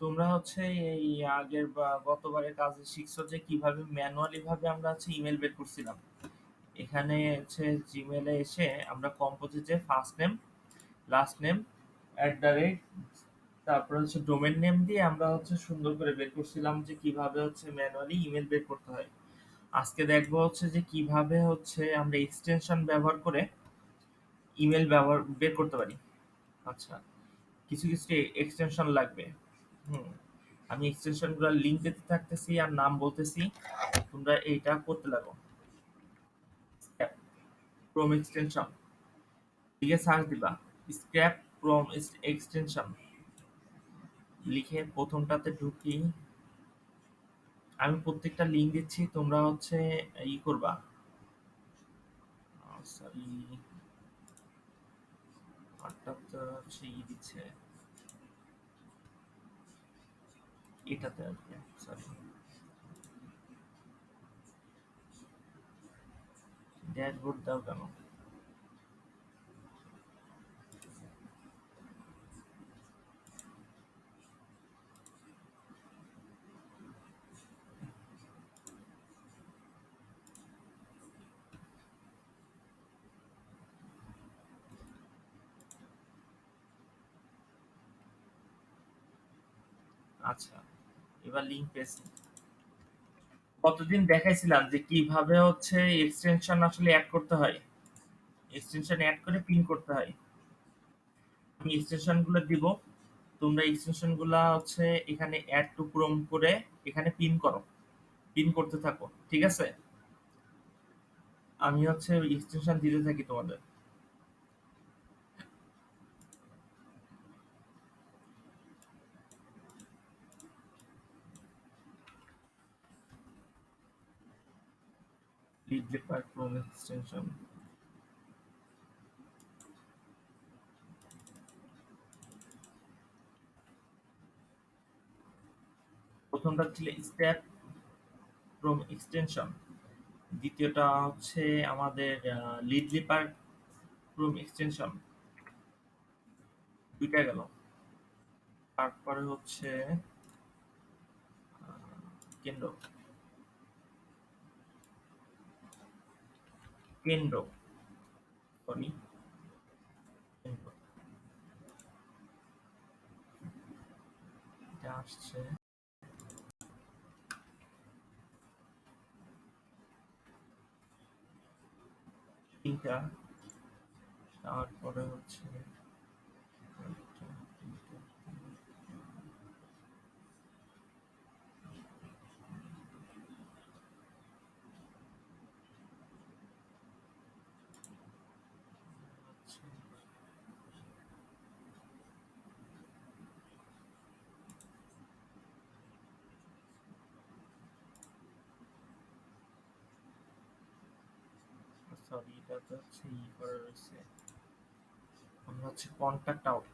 তোমরা হচ্ছে এই আগের বা গতবারের কাজে শিখছো যে কিভাবে ম্যানুয়ালি ভাবে আমরা হচ্ছে ইমেল বের করছিলাম। এখানে হচ্ছে জিমেলে এসে আমরা কম্পোজিটে ফার্স্ট নেম, লাস্ট নেম, @ তারপরে হচ্ছে ডোমেন নেম দিয়ে আমরা হচ্ছে সুন্দর করে বের করছিলাম যে কিভাবে হচ্ছে ম্যানুয়ালি ইমেল বের করতে হয়। আজকে দেখবো হচ্ছে যে কিভাবে হচ্ছে আমরা এক্সটেনশন ব্যবহার করে ইমেল ব্যবহার বের করতে পারি। আচ্ছা, কিছু কিছু এক্সটেনশন লাগবে। হুম, আমি এক্সটেনশন গুলো লিঙ্ক দিতে থাকতেছি আর নাম বলতেছি, তোমরা এইটা করতে লাগো। ক্রোম এক্সটেনশন লিখে সার্চ দিবা, স্ক্র্যাপ ক্রোম এক্সটেনশন লিখে প্রথমটাতে ঢুকি। আমি প্রত্যেকটা লিঙ্ক দিচ্ছি, তোমরা হচ্ছে করবা। সরি, হঠাৎ হচ্ছে দিচ্ছে এটাতে আর কি। সরি, ড্যাশবোর্ড দাও কেন? আচ্ছা, এবার লিঙ্ক পেয়েছি। কতদিন দেখাইছিলাম যে কিভাবে হচ্ছে এক্সটেনশন আসলে অ্যাড করতে হয়, এক্সটেনশন অ্যাড করে পিন করতে হয়। আমি এক্সটেনশন গুলো দিব, তোমরা এক্সটেনশন গুলা হচ্ছে এখানে অ্যাড টু ক্রোম করে এখানে পিন করো, পিন করতে থাকো, ঠিক আছে? আমি হচ্ছে এক্সটেনশন দিতে থাকি তোমাদের। লিড রেপার ক্রোম এক্সটেনশন, প্রথমটা ছিল স্ট্যাপ ক্রোম এক্সটেনশন, দ্বিতীয়টা হচ্ছে আমাদের লিড রিপার ক্রোম এক্সটেনশন। দুইটা গেল। তারপরে হচ্ছে কেন্দ্র, কেন্দ্র, সরি, কেন্দ্র, এটা আসছে তিনটা। তারপরে হচ্ছে সরি, এটা তো হচ্ছে করা রয়েছে। আমরা হচ্ছে contact out,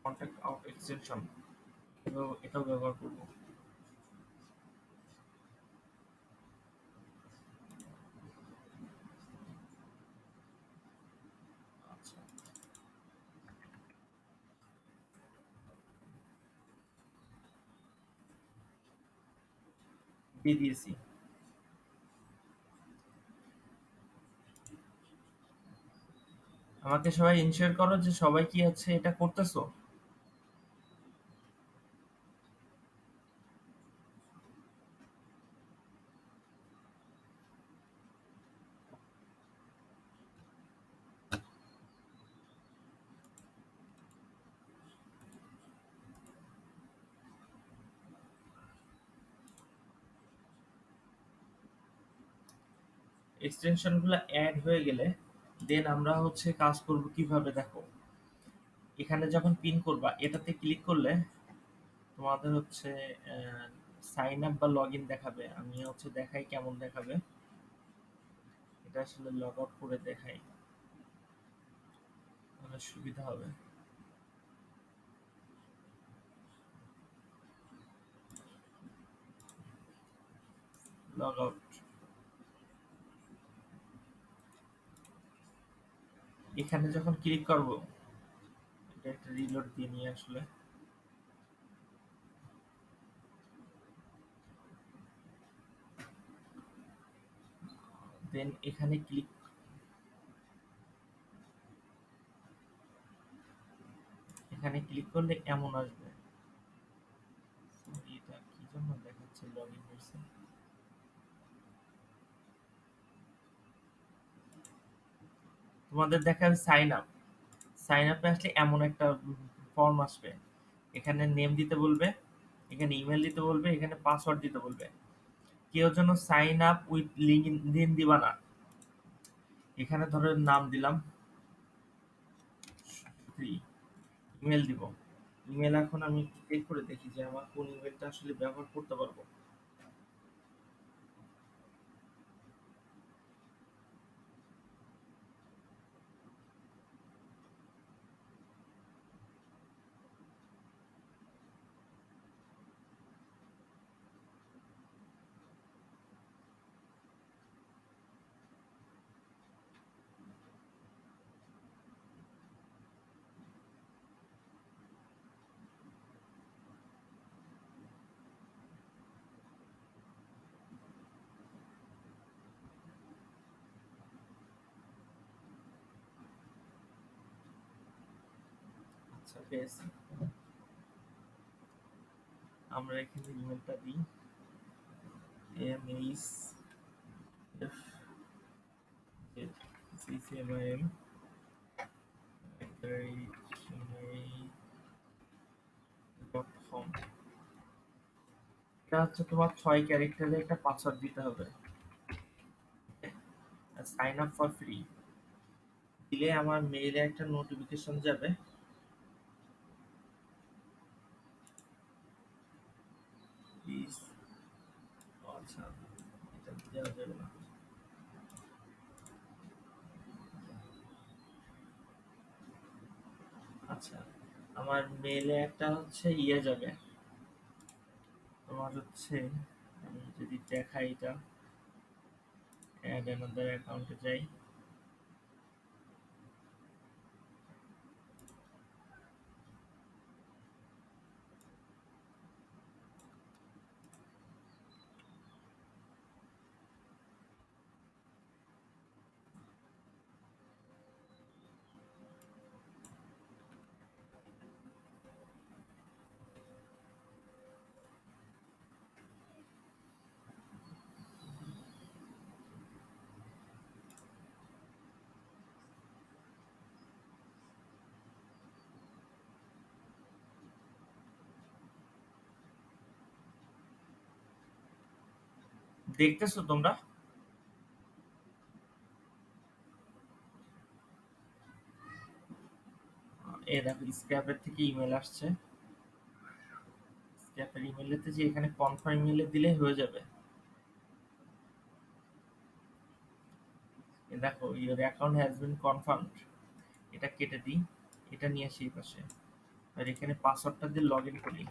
contact out extension এটাও ব্যবহার করবো। আচ্ছা, দিয়ে দিয়েছি। আমাকে সবাই ইনশিওর করো যে সবাই কি হচ্ছে এটা করতেছো। এক্সটেনশন গুলো অ্যাড হয়ে গেলে দেন আমরা হচ্ছে কাজ করব কিভাবে দেখো। এখানে যখন পিন করবা এটাতে ক্লিক করলে তোমাদের হচ্ছে সাইন আপ বা লগ ইন দেখাবে। আমি হচ্ছে দেখাই কেমন দেখাবে, এটা আসলে লগ আউট করে দেখাই, তাহলে সুবিধা হবে। লগ আউট, এখানে যখন ক্লিক করব একটা রিলোড দিয়ে নিয়ে আসলে দেন এখানে ক্লিক করলে এমন আসবে। এটা কি জন্য দেখাচ্ছে লগ ইন করছে। তোমাদের দেখাবে সাইন আপ। সাইন আপে আসলে এমন একটা ফর্ম আসবে। এখানে নেম দিতে বলবে, এখানে ইমেল দিতে বলবে, এখানে পাসওয়ার্ড দিতে বলবে। কেউ যেন সাইন আপ উইথ লিঙ্কডইন দিবা না। এখানে ধরো নাম দিলাম ফ্রি, ইমেল দিব। ইমেল এখন আমি চেক করে দেখি যে আমার কোন ইমেলটা আসলে ব্যবহার করতে পারবো। আচ্ছা পেয়েছি। আমরা এখানে ইমেলটা দিই mhsccmim@gmail.com। এটা হচ্ছে তোমার 6 ক্যারেক্টারের একটা পাসওয়ার্ড দিতে হবে। সাইন আপ ফর ফ্রি দিলে আমার মেইলে একটা নোটিফিকেশন যাবে। প্লিজ, আচ্ছা এটা দেওয়া যাবে না। আচ্ছা, আমার মেইলে একটা হচ্ছে ইয়ে যাবে, তোমার হচ্ছে আমি যদি দেখাই এটা অ্যাড অ্যানাদার অ্যাকাউন্টে যাই। দেখতেছো তোমরা? এই দেখো স্ক্র্যাপের থেকে ইমেল আসছে। স্ক্র্যাপের ইমেলেতে যে এখানে কনফার্ম ইমেলে দিলেই হয়ে যাবে। এই দেখো your account has been confirmed. এটা কেটে দিই, এটা নিয়ে আসি এই পাশে। আর এখানে পাসওয়ার্ডটা দিয়ে লগ ইন করি।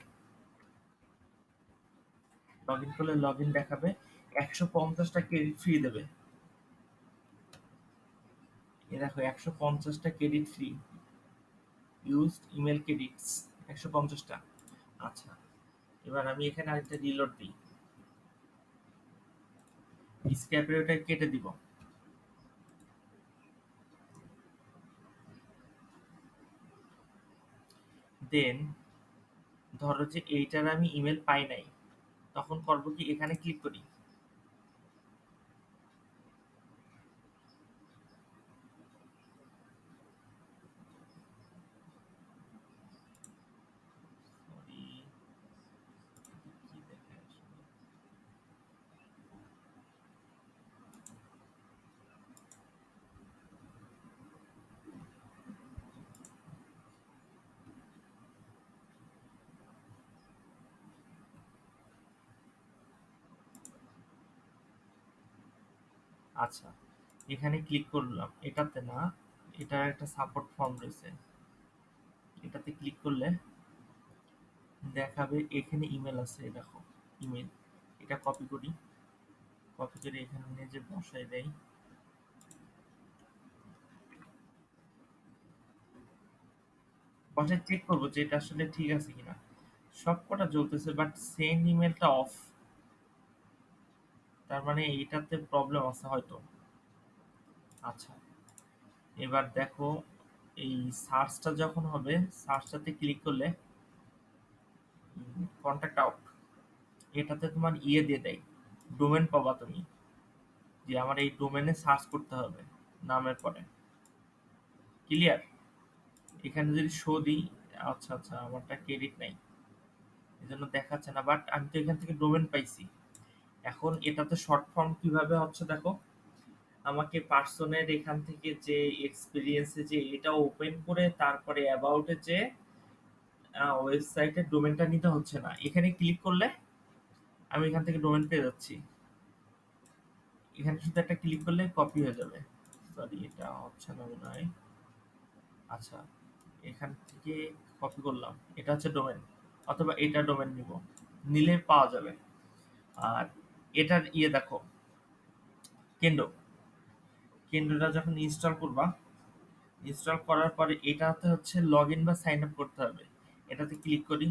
লগ ইন করলে লগ ইন দেখাবে, 150টা ক্রেডিট ফ্রি দেবে। এ দেখো 150টা credit free, used email credits 150টা। আচ্ছা, এবার আমি এখানে আরেকটা রিলোড দিই, স্ক্র্যাপের ওটা কেটে দিব। দেন ধরো যে এইটার আমি ইমেল পাই নাই, তখন করবো কি এখানে ক্লিক করি। সরি, কি দেখায় আসলে। আচ্ছা, এখানে ক্লিক করলাম, এটাতে না, এটার একটা সাপোর্ট ফর্ম রয়েছে, এটাতে ক্লিক করলে দেখাবে এখানে ইমেল আছে। এই দেখো ইমেল, এটা কপি করি, কপি করে এখানে নিয়ে যে বসাই দেই। পরে চেক করবো যে এটা আসলে ঠিক আছে কিনা। সবকটা জ্বলতেছে বাট সেন্ড ইমেলটা অফ। তার মানে এইটাতে প্রবলেম আছে হয়তো। আচ্ছা, এবার দেখো, এই সার্চটা যখন হবে, সার্চটাতে ক্লিক করলে কন্ট্যাক্ট আউট, এটাতে তোমার ইয়ে দিয়ে দেয়, ডোমেন পাবা তুমি, যে আমার এই ডোমেনে সার্চ করতে হবে নামের পরে। ক্লিয়ার? এখানে যদি শো দিই, আচ্ছা আচ্ছা, আমারটা ক্রেডিট নাই, এজন্য দেখাচ্ছে না, বাট আমি তো এখান থেকে ডোমেন পাইছি। এখন এটাতে শর্ট ফর্ম কিভাবে হচ্ছে দেখো, আমাকে পার্সনের এখান থেকে যে এক্সপিরিয়েন্সে যে এটা ওপেন করে তারপরে অ্যাবাউটে যে ওয়েবসাইটের ডোমেনটা নিতে হচ্ছে না, এখানে ক্লিক করলে আমি এখান থেকে ডোমেন পেয়ে যাচ্ছি। এখানে শুধু একটা ক্লিক করলে কপি হয়ে যাবে। সরি, এটা হচ্ছে না মনে হয়। আচ্ছা, এখান থেকে কপি করলাম, এটা হচ্ছে ডোমেন, অথবা এটা ডোমেন নিব, নিলে পাওয়া যাবে। আর এটার ইয়ে দেখো, কেন্দ্র, কেন্দ্রটা যখন ইনস্টল করবা, ইনস্টল করার পরে এটাতে হচ্ছে লগ ইন বা সাইন আপ করতে হবে। এটাতে ক্লিক করি,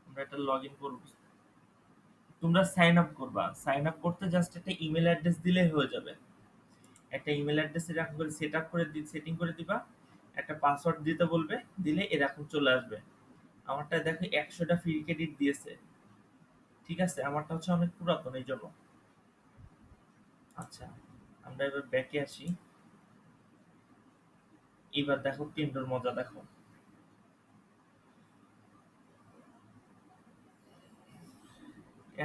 আমরা এটা লগ ইন করবো। তোমরা সাইন আপ করবা, সাইন আপ করতে জাস্ট একটা ইমেল অ্যাড্রেস দিলেই হয়ে যাবে। একটা ইমেল অ্যাড্রেস এরকম করে সেট আপ করে সেটিং করে দিবা, একটা পাসওয়ার্ড দিতে বলবে, দিলে এরকম চলে আসবে। আমারটা দেখো 100টা ফ্রি ক্রেডিট দিয়েছে। ঠিক আছে, আমারটা হচ্ছে অনেক পুরাতন এই জন্য। আচ্ছা, আমরা এবার ব্যাকে আসি। এবার দেখো কেন্দ্রর মজা দেখো।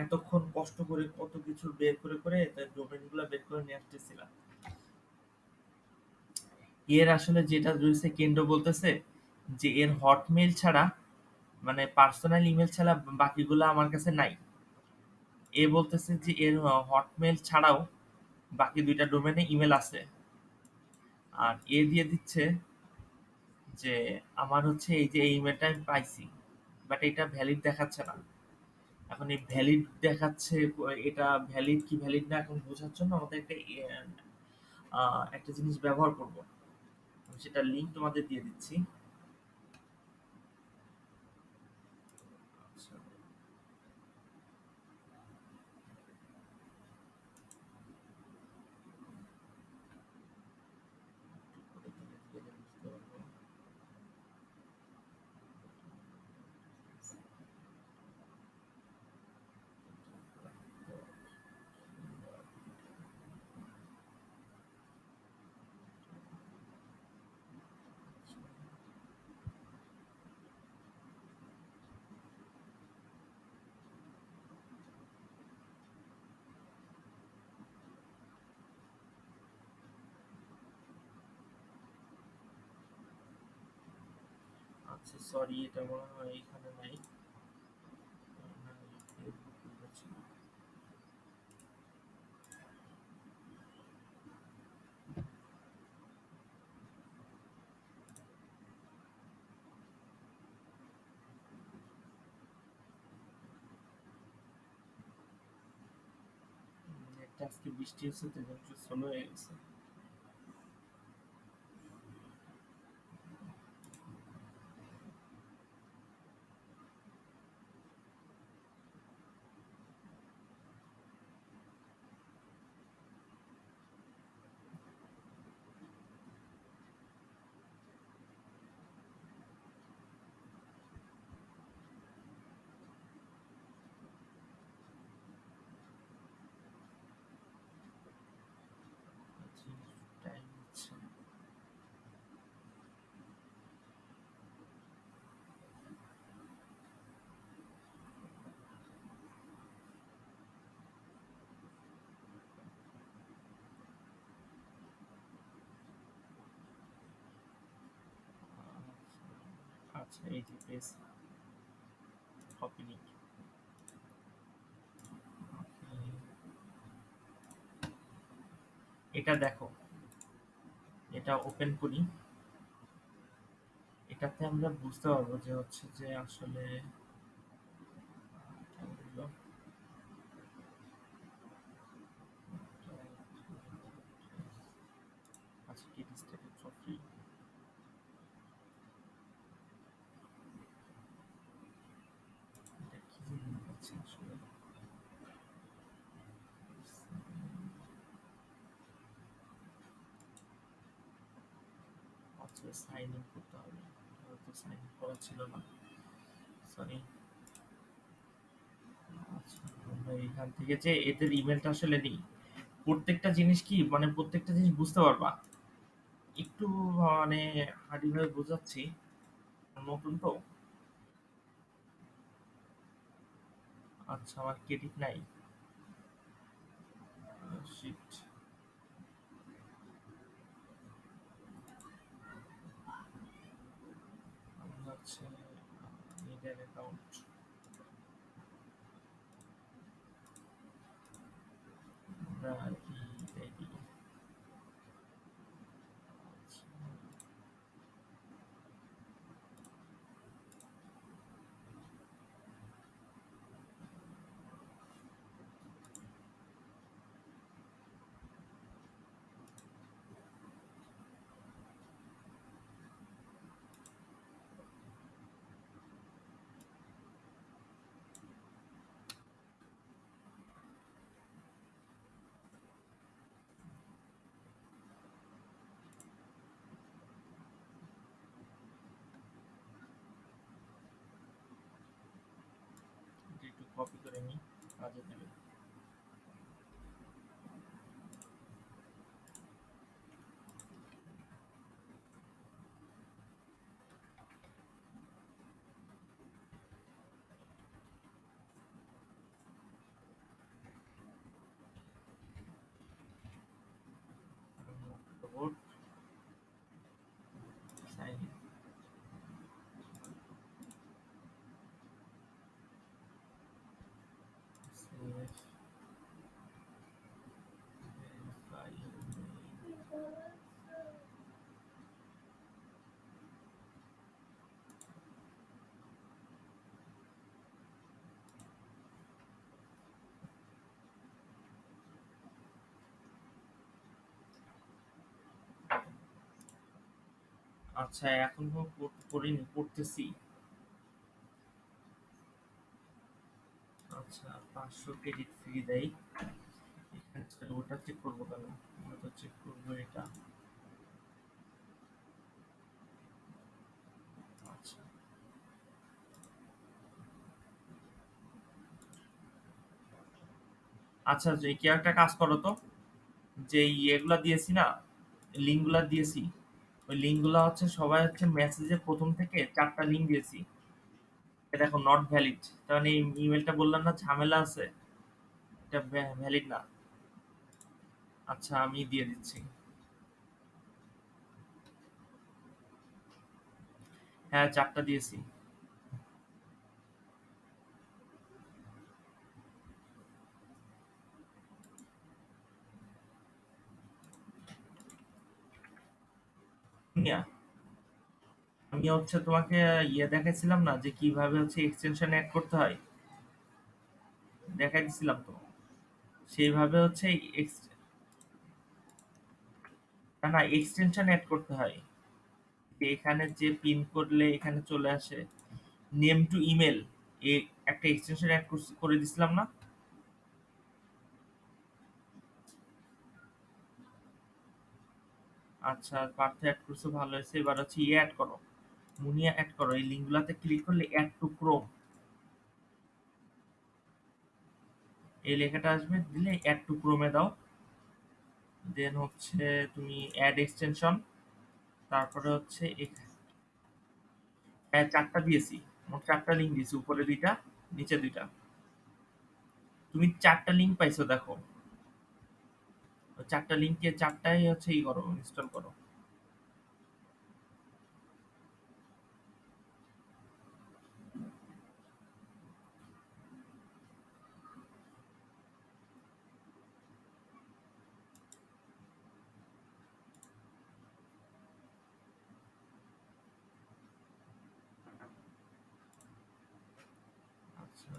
এতক্ষণ কষ্ট করে কত কিছু বের করে করে তাই ডোমেন গুলা বের করে নিয়ে আসতেছিলাম। এর আসলে যেটা রয়েছে, কেন্দ্র বলতেছে যে এর হটমেইল ছাড়া, মানে পার্সোনাল ইমেল ছাড়া বাকিগুলো আমার কাছে নাই। এ বলতেছে যে এর হটমেইল ছাড়াও বাকি দুইটা ডোমেনে ইমেল আছে। আর এ দিয়ে দিচ্ছে যে আমার হচ্ছে এই যে এই ইমেলটা আমি পাইছি, বাট এটা ভ্যালিড দেখাচ্ছে না। এখন এই ভ্যালিড দেখাচ্ছে, এটা ভ্যালিড কি ভ্যালিড না এখন বোঝার জন্য আমাদের একটা জিনিস ব্যবহার করব। আমি সেটার লিঙ্ক তোমাদের দিয়ে দিচ্ছি। আচ্ছা, আচ্ছা, সরি, এটা মনে হয় এখানে নাই। একটা আজকে বৃষ্টি হচ্ছে তো এজন্য একটু স্লো হয়ে গেছে। টাইম হচ্ছে। আচ্ছা, এই যে পেজ কপি লিঙ্ক, এটা দেখো, এটা ওপেন করি। এটাতে আমরা বুঝতে পারবো যে হচ্ছে যে আসলে আচ্ছা, কি স্ট্যাটাস অফ ফ্রি। আচ্ছা, সাইন ইন করতে হবে। তো সাইন ইন করা ছিল না, সরি। আচ্ছা, আমরা এখান থেকে যে এদের ইমেলটা আসলে নিই, প্রত্যেকটা জিনিস কি মানে প্রত্যেকটা জিনিস বুঝতে পারবা, একটু মানে হার্ডভাবে বোঝাচ্ছি, নতুন তো। আচ্ছা, আমার ক্রেডিট নাই, শিট। হচ্ছে মিডল অ্যাকাউন্ট, আমরা আর কি এটাই দিই। এটা একটু কপি করে নিই, কাজে দেবে। Robot sign in, save, verify. আচ্ছা, এখনো করিনি, করতেছি। আচ্ছা, 500 ক্রেডিট ফ্রি দেয়। আচ্ছা, ওটা চেক করবো কেন? আমরা তো চেক করবো এটা। আচ্ছা, আচ্ছা, যে কি একটা কাজ করো তো, যে ইয়েগুলা দিয়েছি না, লিঙ্কগুলা দিয়েছি, ওই লিঙ্কগুলা হচ্ছে সবাই হচ্ছে মেসেজের প্রথম থেকে 4টা লিঙ্ক দিয়েছি। এটা দেখো নট ভ্যালিড, তার মানে ইমেলটা বললাম না ঝামেলা আছে, এটা ভ্যালিড না। আচ্ছা, আমি দিয়ে দিচ্ছি। হ্যাঁ, 4টা দিয়েছি। মিয়া, আমি হচ্ছে তোমাকে ইয়ে দেখাইছিলাম না যে কিভাবে হচ্ছে এক্সটেনশন অ্যাড করতে হয়, দেখাই দিছিলাম তো। সেইভাবে হচ্ছে না না, এক্সটেনশন অ্যাড করতে হয়। যে এখানে যে পিন করলে এখানে চলে আসে নেম টু ইমেল, এ একটা এক্সটেনশন অ্যাড করে দিছিলাম না। আচ্ছা, পার্থ অ্যাড করছো, ভালো হয়েছে। এবার হচ্ছে ইয়ে অ্যাড করো, মুনিয়া অ্যাড করো। এই লিঙ্কগুলোতে ক্লিক করলে অ্যাড টু ক্রোম, এই লেখাটা আসবে, দিলে অ্যাড টু ক্রোমে দাও। দেন হচ্ছে তুমি অ্যাড এক্সটেনশন, তারপরে হচ্ছে হ্যাঁ, 4টা দিয়েছি, মোট 4টা লিঙ্ক দিয়েছি, উপরে 2টা, নিচে 2টা। তুমি 4টা লিঙ্ক পাইছো দেখো, ওই 4টা লিঙ্কে 4টাই হচ্ছে ই করো, ইনস্টল করো। আচ্ছা,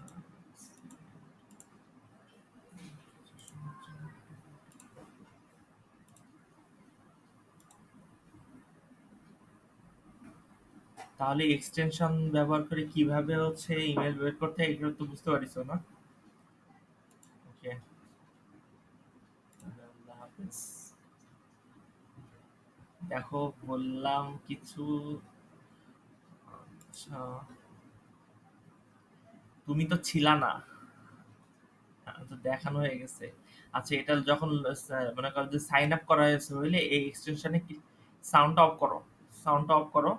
তাহলে এক্সটেনশন ব্যবহার করে কিভাবে হচ্ছে ইমেল বের করতে হয় এগুলো তো বুঝতে পারিছো না? ওকে, আল্লাহ হাফেজ। দেখো, বললাম কিছু। আচ্ছা, তুমি তো ছিলা না। তো দেখানো হয়ে গেছে। আচ্ছা, এটা যখন মনে করো যে সাইন আপ করা হয়েছে হইলে এই এক্সটেনশনে কি, সাউন্ডটা অফ করো, সাউন্ডটা অফ করো।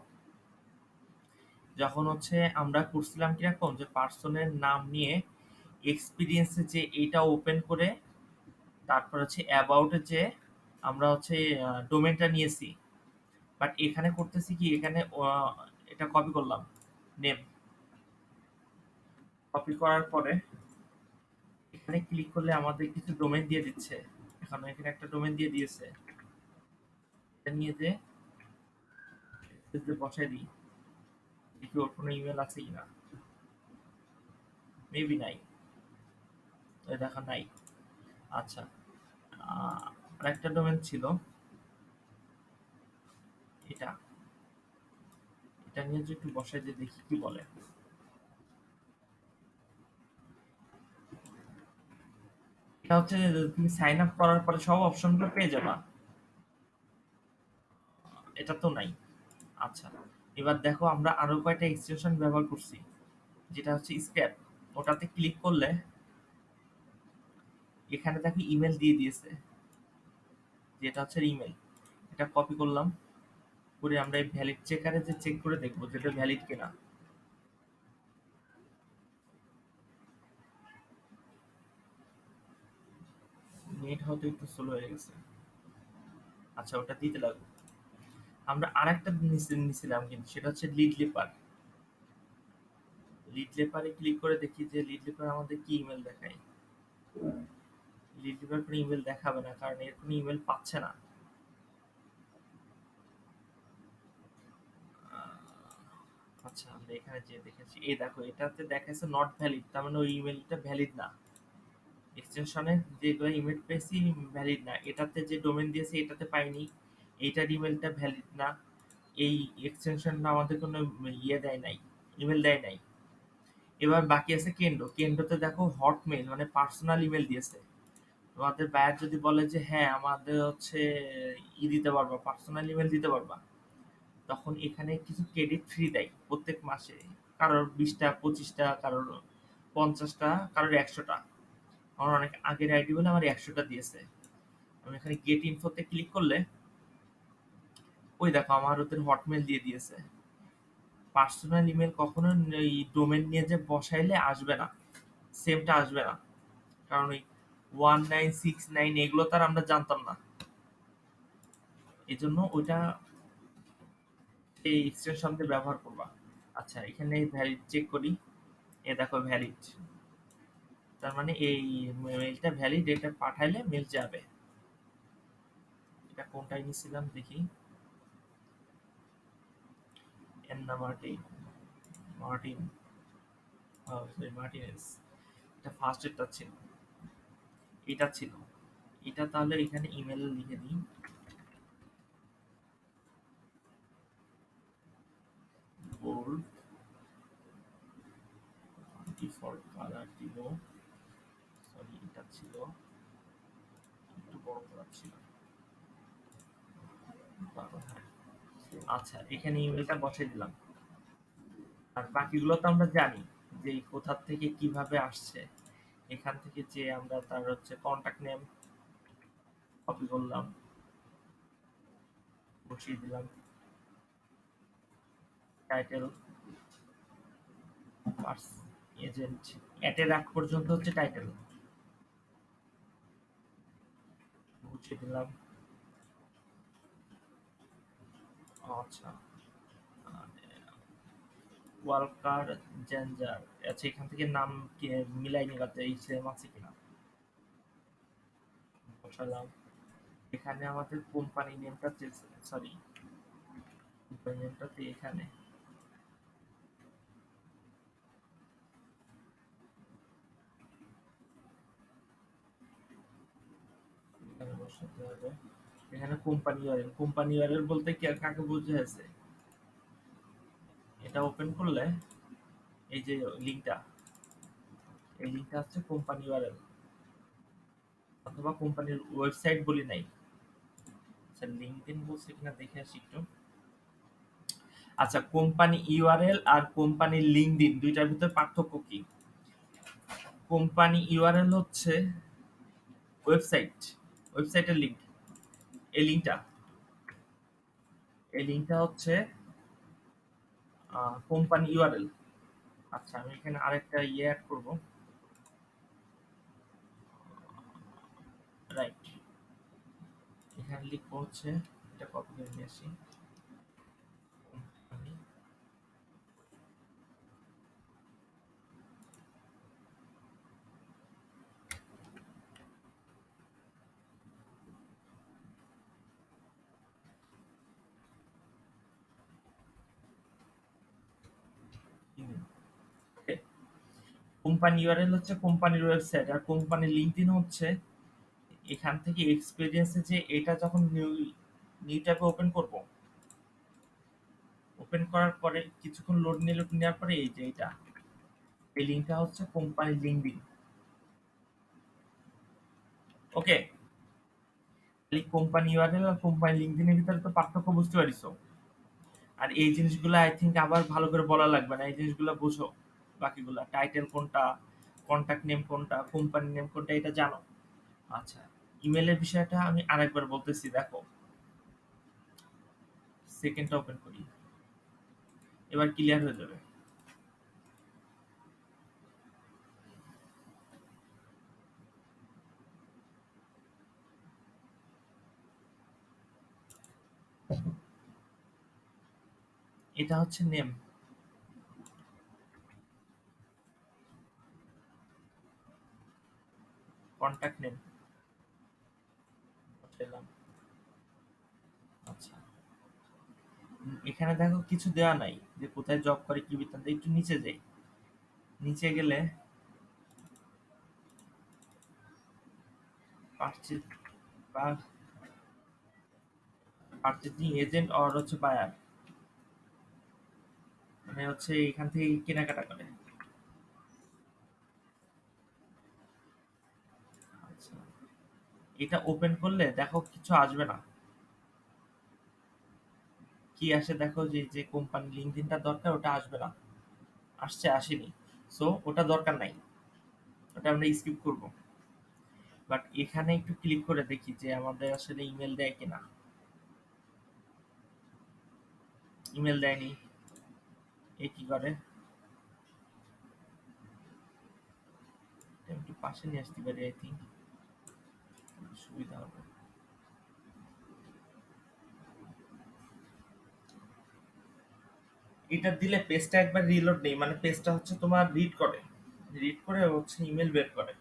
যখন হচ্ছে আমরা করছিলাম কিরকম যে পার্সনের নাম নিয়ে এক্সপিরিয়েন্সে যে এটা ওপেন করে তারপর হচ্ছে অ্যাবাউটে যে আমরা হচ্ছে ডোমেনটা নিয়েছি, বাট এখানে করতেছি কি, এখানে এটা কপি করলাম, নেম কপি করার পরে এখানে ক্লিক করলে আমাদের কিছু ডোমেন দিয়ে দিচ্ছে। এখন এখানে একটা ডোমেন দিয়ে দিয়েছে, এটা নিয়ে যে বসাই দিই, দেখি ওর কোনো ইমেল আছে কিনা। মেবি নাই, ওই দেখা নাই। আচ্ছা, আরেকটা ডোমেন ছিল, এটা এটা নিয়ে যে একটু বসাই দিয়ে দেখি কি বলে। এটা হচ্ছে তুমি সাইন আপ করার পরে সব অপশনগুলো পেয়ে যাবা। এটা তো নাই। আচ্ছা, এবার দেখো আমরা আরো কয়টা এক্সটেনশন ব্যবহার করছি, যেটা হচ্ছে স্ক্যাপ। ওটাতে ক্লিক করলে এখানে দেখো ইমেল দিয়ে দিয়েছে, যেটা হচ্ছে ইমেল। এটা কপি করলাম, করে আমরা এই ভ্যালিড চেকারে যে চেক করে দেখবো যেটা ভ্যালিড কিনা। নেট হয়তো একটু স্লো হয়ে গেছে। আচ্ছা, ওটা দিতে লাগবে। আমরা আরেকটা নিছিলাম কিন্তু, সেটা হচ্ছে লিড লেপার। লিড লেপারে ক্লিক করে দেখি যে লিড লেপার আমাদের কি ইমেল দেখায়। লিড লেপার কোনো ইমেল দেখাবে না, কারণ এর কোনো ইমেল পাচ্ছে না। আচ্ছা, আমরা এখানে যে দেখেছি, এই দেখো এটাতে দেখাচ্ছে নট ভ্যালিড, তার মানে ওই ইমেলটা ভ্যালিড না। এক্সটেনশনে যেগুলো ইমেল পেয়েছি ভ্যালিড না, এটাতে যে ডোমেন দিয়েছে এটাতে পাইনি, এইটার ইমেলটা ভ্যালিড না। এই এক্সটেনশনটা আমাদের কোনো ইয়ে দেয় নাই, ইমেল দেয় নাই। এবার বাকি আছে কেন্দ্র। কেন্দ্রতে দেখো হটমেল মানে পার্সোনাল ইমেল দিয়েছে। তোমাদের বায়ার যদি বলে যে হ্যাঁ আমাদের হচ্ছে দিতে পারবা, পার্সোনাল ইমেল দিতে পারবা, তখন এখানে কিছু ক্রেডিট ফ্রি দেয় প্রত্যেক মাসে। কারোর 20টা, 25টা, কারোর 50টা, কারোর 100টা। আমার অনেক আগের আইডি বলে আমার 100টা দিয়েছে। আমি এখানে গেট ইনফোতে ক্লিক করলে ওই দেখো আমার ওদের হটমেল দিয়ে দিয়েছে। পার্সোনাল ইমেল কখনো এই ডোমেন নিয়ে যে বসাইলে আসবে না, সেমটা আসবে না। কারণ ওই 1969 এগুলো তার আমরা জানতাম না, এই জন্য ওইটা এই এক্সটেনশন দিয়ে ব্যবহার করবা। আচ্ছা, এখানে ভ্যালিড চেক করি। এ দেখো ভ্যালিড, তার মানে এই মেলটা ভ্যালিড, এটা পাঠাইলে মেল যাবে। এটা কোনটাই নিছিলাম দেখি, এন্না মার্টিন, মার্টিন, সরি মার্টিনেস। এটা ফার্স্ট এরটা ছিল, এটা ছিল। এটা তাহলে এখানে ইমেল লিখে দিই, বোল্ড, ডিফল্ট কালার দিব। সরি, এটা ছিল একটু বড় করা ছিল। হ্যাঁ। আচ্ছা, এখানে ইমেলটা বসাই দিলাম। আর বাকিগুলো তো আমরা জানি যে কোথা থেকে কিভাবে আসছে। এখান থেকে যে আমরা তার হচ্ছে কন্টাক্ট নেম কপি করলাম, বসিয়ে দিলাম, টাইটেল, পার্স, এজেন্ট, অ্যাটের আগ পর্যন্ত হচ্ছে টাইটেল, বসিয়ে দিলাম। আচ্ছা, ওয়ালকার জেঞ্জার। আচ্ছা, এখান থেকে নাম মিলাই নিলাম এই সেম আছে কিনা, বসালাম। এখানে আমাদের কোম্পানি নেমটা চেয়েছে, সরি কোম্পানি নেমটাতে এখানে এখানে বসাতে হবে। এখানে কোম্পানি ইউআরএল, কোম্পানি ইউআরএল বলতে কি কাকে বোঝাচ্ছে, এটা ওপেন করলে এই যে লিঙ্কটা, এই লিঙ্কটা হচ্ছে কোম্পানি ইউআরএল, অথবা কোম্পানির ওয়েবসাইট বলি নাই। আচ্ছা, লিঙ্কডইন বলছে কিনা দেখে আসি একটু। আচ্ছা, কোম্পানি ইউআরএল আর কোম্পানি লিঙ্কডইন দুইটার ভিতর পার্থক্য কি? কোম্পানি ইউআরএল হচ্ছে ওয়েবসাইট, ওয়েবসাইটের লিঙ্ক। এই লিঙ্কটা এই লিঙ্কটা হচ্ছে কোম্পানি ইউআরএল। আচ্ছা, আমি এখানে আরেকটা অ্যাড করব। রাইট, এখানে লিখবো হচ্ছে, এটা কপি করে নিয়ে আসি। কোম্পানি কোম্পানি ইউআরএল হচ্ছে কোম্পানির ওয়েবসাইট, আর কোম্পানি লিঙ্কডইন হচ্ছে এখান থেকে এক্সপেরিয়েন্সে যে এটা যখন নিউ নিউ ট্যাবে ওপেন করব, ওপেন করার পরে কিছুক্ষণ লোড নেওয়ার পরে এই যে এটা, এই লিঙ্কটা হচ্ছে কোম্পানি লিঙ্কডইন। ওকে, এই কোম্পানি ইউআরএল আর কোম্পানি লিঙ্কডইনের ভিতরে তো পার্থক্য বুঝতে পারিছো। আর এই জিনিসগুলো আই থিঙ্ক আবার ভালো করে বলা লাগবে না, এই জিনিসগুলো বুঝো। বাকিগুলা টাইটেল কোনটা, কন্টাক্ট নেম কোনটা, কোম্পানি নেম কোনটা, এটা জানো। আচ্ছা, ইমেলের বিষয়টা আমি আরেকবার বলতেছি, দেখো। সেকেন্ডটা ওপেন করি, এবার ক্লিয়ার হয়ে যাবে। এটা হচ্ছে নেম, কন্টাক্ট নেম বসাইলাম। আচ্ছা, এখানে দেখো কিছু দেওয়া নাই যে কোথায় জব করে কি বৃত্তান্ত। একটু নিচে যাই, নিচে গেলে পারচেজিং এজেন্ট অর হচ্ছে বায়ার, মানে হচ্ছে এখান থেকে কেনাকাটা করে। আচ্ছা, এটা ওপেন করলে দেখো কিছু আসবে না। কি আসে দেখো, যে যে কোম্পানি লিঙ্কডইনটা দরকার ওটা আসবে না। আসছে, আসেনি। সো ওটা দরকার নাই, ওটা আমরা স্কিপ করব। বাট এখানে একটু ক্লিক করে দেখি যে আমাদের আসলে ইমেল দেয় কিনা। ইমেল দেয়নি। এ কি করে, এটা একটু পাশে নিয়ে আসতে পারি, আই থিঙ্ক সুবিধা হবে। এটা দিলে পেজটা একবার রিলোড নেই, মানে পেজটা হচ্ছে তোমার রিড করে, রিড করে হচ্ছে ইমেল বের করে।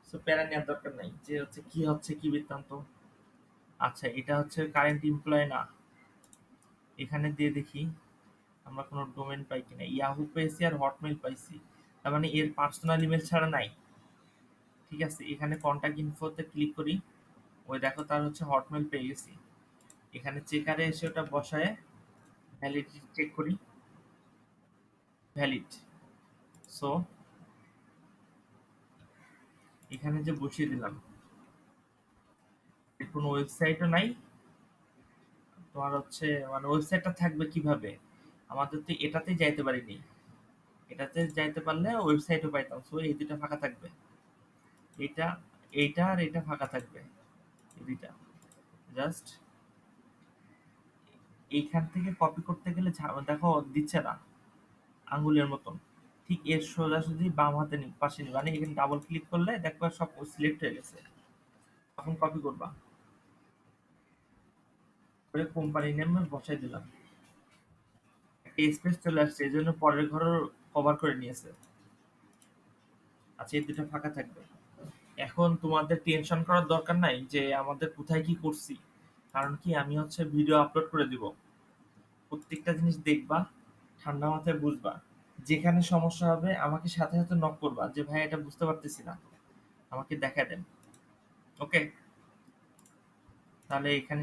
সো প্যারা নেওয়ার দরকার নাই যে হচ্ছে কি বৃত্তান্ত। আচ্ছা, এটা হচ্ছে কারেন্ট এমপ্লয় না। এখানে দিয়ে দেখি আমরা কোনো ডোমেন পাই কিনা। ইয়াহু পেয়েছি আর হটমেইল পাইছি, তার মানে এর পার্সোনাল ইমেল ছাড়া নাই। ঠিক আছে, এখানে কন্টাক্ট ইনফোতে ক্লিক করি। ওই দেখো তার হচ্ছে হটমেইল পেয়ে গেছি। এখানে চেকারে এসে ওটা বসায় ভ্যালিডিটি চেক করি, ভ্যালিড। সো এখানে যে বসিয়ে দিলাম, এর কোনো ওয়েবসাইটও নাই। তোমার হচ্ছে মানে ওয়েবসাইটটা থাকবে কিভাবে, আমাদের তো এটাতেই যাইতে পারিনি। এটাতে যাইতে পারলে ওয়েবসাইটও পাইতাম। সো এই দুইটা ফাঁকা থাকবে, এটা, এইটা আর এটা ফাঁকা থাকবে, এই দুইটা। জাস্ট এইখান থেকে কপি করতে গেলে দেখো দিচ্ছে না, আঙ্গুলের মতন। ঠিক এর সোজাসুজি বাম হাতে পাশে নিবা, মানে এখানে ডাবল ক্লিক করলে দেখবা সব সিলেক্ট হয়ে গেছে। তখন কপি করবা করে কোম্পানি নেম বসাই দিলাম। একটা স্পেস চলে আসছে, এই জন্য পরের ঘরও কভার করে নিয়েছে। আচ্ছা, এই দুটো ফাঁকা থাকবে। এখন তোমাদের টেনশন করার দরকার নাই যে আমাদের কোথায় কি করছি, কারণ কি আমি হচ্ছে ভিডিও আপলোড করে দিব। প্রত্যেকটা জিনিস দেখবা, ঠান্ডা মাথায় বুঝবা। যেখানে সমস্যা হবে আমাকে সাথে সাথে নক করবা যে ভাই এটা বুঝতে পারতেছি না, আমাকে দেখা দেন। ওকে, তাহলে এখানে